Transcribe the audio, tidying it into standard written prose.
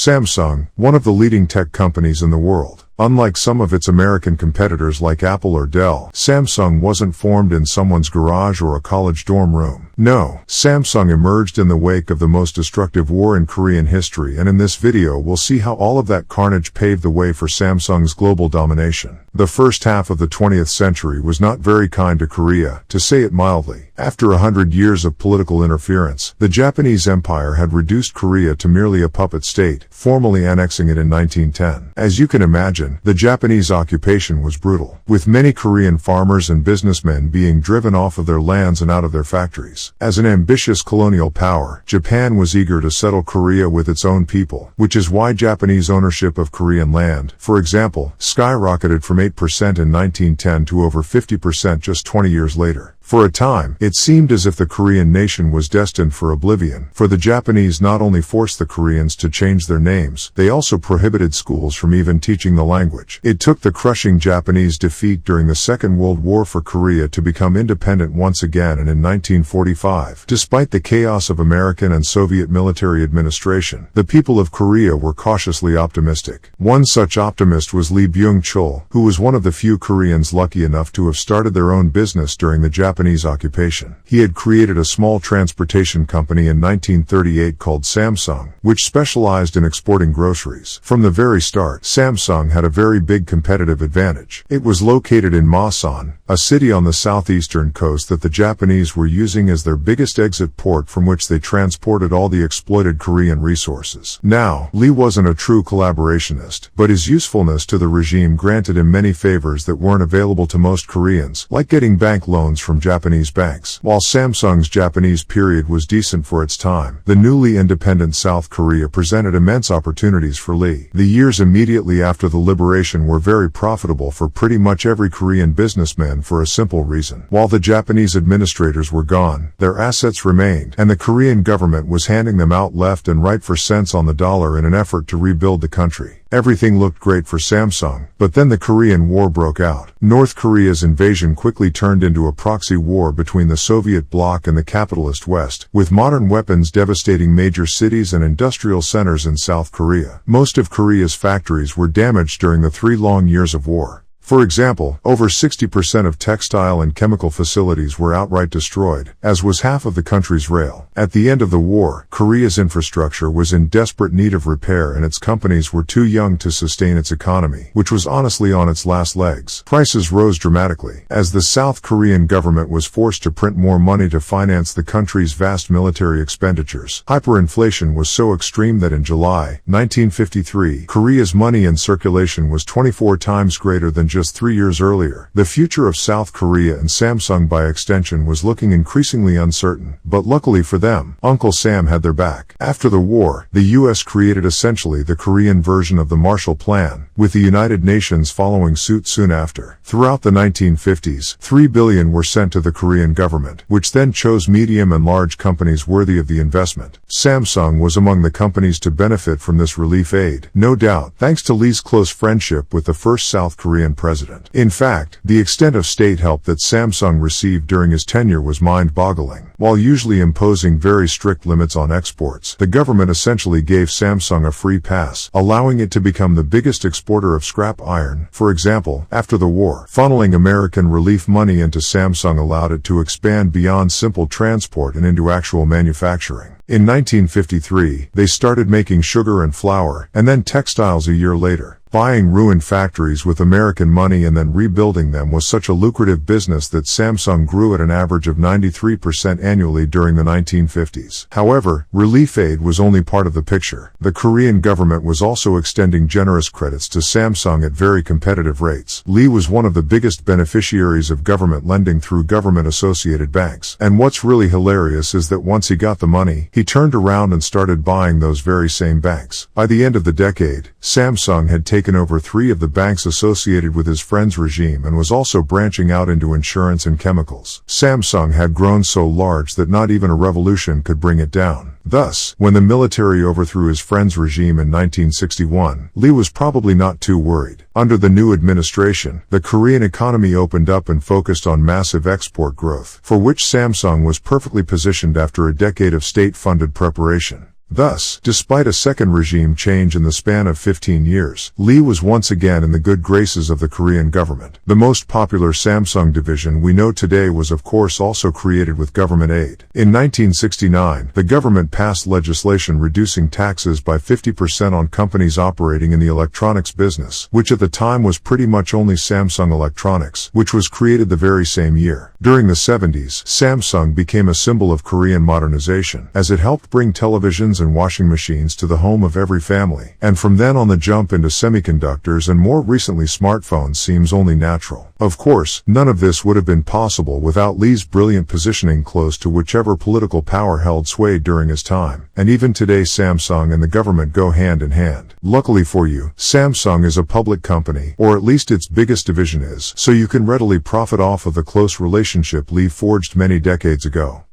Samsung, one of the leading tech companies in the world. Unlike some of its American competitors like Apple or Dell, Samsung wasn't formed in someone's garage or a college dorm room. No, Samsung emerged in the wake of the most destructive war in Korean history, and in this video we'll see how all of that carnage paved the way for Samsung's global domination. The first half of the 20th century was not very kind to Korea, to say it mildly. After 100 years of political interference, the Japanese Empire had reduced Korea to merely a puppet state, formally annexing it in 1910. As you can imagine, the Japanese occupation was brutal, with many Korean farmers and businessmen being driven off of their lands and out of their factories. As an ambitious colonial power, Japan was eager to settle Korea with its own people, which is why Japanese ownership of Korean land, for example, skyrocketed from 8% in 1910 to over 50% just 20 years later. For a time, it seemed as if the Korean nation was destined for oblivion, for the Japanese not only forced the Koreans to change their names, they also prohibited schools from even teaching the language. It took the crushing Japanese defeat during the Second World War for Korea to become independent once again, and in 1945, despite the chaos of American and Soviet military administration, the people of Korea were cautiously optimistic. One such optimist was Lee Byung-chul, who was one of the few Koreans lucky enough to have started their own business during the Japanese occupation. He had created a small transportation company in 1938 called Samsung, which specialized in exporting groceries. From the very start, Samsung had a very big competitive advantage. It was located in Masan, a city on the southeastern coast that the Japanese were using as their biggest exit port from which they transported all the exploited Korean resources. Now, Lee wasn't a true collaborationist, but his usefulness to the regime granted him many favors that weren't available to most Koreans, like getting bank loans from Japanese banks. While Samsung's Japanese period was decent for its time, the newly independent South Korea presented immense opportunities for Lee. The years immediately after the liberation were very profitable for pretty much every Korean businessman for a simple reason. While the Japanese administrators were gone, their assets remained, and the Korean government was handing them out left and right for cents on the dollar in an effort to rebuild the country. Everything looked great for Samsung, but then the Korean War broke out. North Korea's invasion quickly turned into a proxy war between the Soviet bloc and the capitalist West, with modern weapons devastating major cities and industrial centers in South Korea. Most of Korea's factories were damaged during the 3 long years of war. For example, over 60% of textile and chemical facilities were outright destroyed, as was half of the country's rail. At the end of the war, Korea's infrastructure was in desperate need of repair and its companies were too young to sustain its economy, which was honestly on its last legs. Prices rose dramatically, as the South Korean government was forced to print more money to finance the country's vast military expenditures. Hyperinflation was so extreme that in July 1953, Korea's money in circulation was 24 times greater than just 3 years earlier. The future of South Korea and Samsung by extension was looking increasingly uncertain, but luckily for them, Uncle Sam had their back. After the war, the U.S. created essentially the Korean version of the Marshall Plan, with the United Nations following suit soon after. Throughout the 1950s, $3 billion were sent to the Korean government, which then chose medium and large companies worthy of the investment. Samsung was among the companies to benefit from this relief aid, no doubt, thanks to Lee's close friendship with the first South Korean president. In fact, the extent of state help that Samsung received during his tenure was mind-boggling. While usually imposing very strict limits on exports, the government essentially gave Samsung a free pass, allowing it to become the biggest exporter of scrap iron. For example, after the war, funneling American relief money into Samsung allowed it to expand beyond simple transport and into actual manufacturing. In 1953, they started making sugar and flour, and then textiles a year later. Buying ruined factories with American money and then rebuilding them was such a lucrative business that Samsung grew at an average of 93% annually during the 1950s. However, relief aid was only part of the picture. The Korean government was also extending generous credits to Samsung at very competitive rates. Lee was one of the biggest beneficiaries of government lending through government-associated banks. And what's really hilarious is that once he got the money, he turned around and started buying those very same banks. By the end of the decade, Samsung had taken over 3 of the banks associated with his friend's regime and was also branching out into insurance and chemicals. Samsung had grown so large that not even a revolution could bring it down. Thus, when the military overthrew his friend's regime in 1961, Lee was probably not too worried. Under the new administration, the Korean economy opened up and focused on massive export growth, for which Samsung was perfectly positioned after a decade of state-funded preparation. Thus, despite a second regime change in the span of 15 years, Lee was once again in the good graces of the Korean government. The most popular Samsung division we know today was of course also created with government aid. In 1969, the government passed legislation reducing taxes by 50% on companies operating in the electronics business, which at the time was pretty much only Samsung Electronics, which was created the very same year. During the 70s, Samsung became a symbol of Korean modernization, as it helped bring televisions and washing machines to the home of every family, and from then on the jump into semiconductors and more recently smartphones seems only natural. Of course, none of this would have been possible without Lee's brilliant positioning close to whichever political power held sway during his time, and even today Samsung and the government go hand in hand. Luckily for you, Samsung is a public company, or at least its biggest division is, so you can readily profit off of the close relationship Lee forged many decades ago.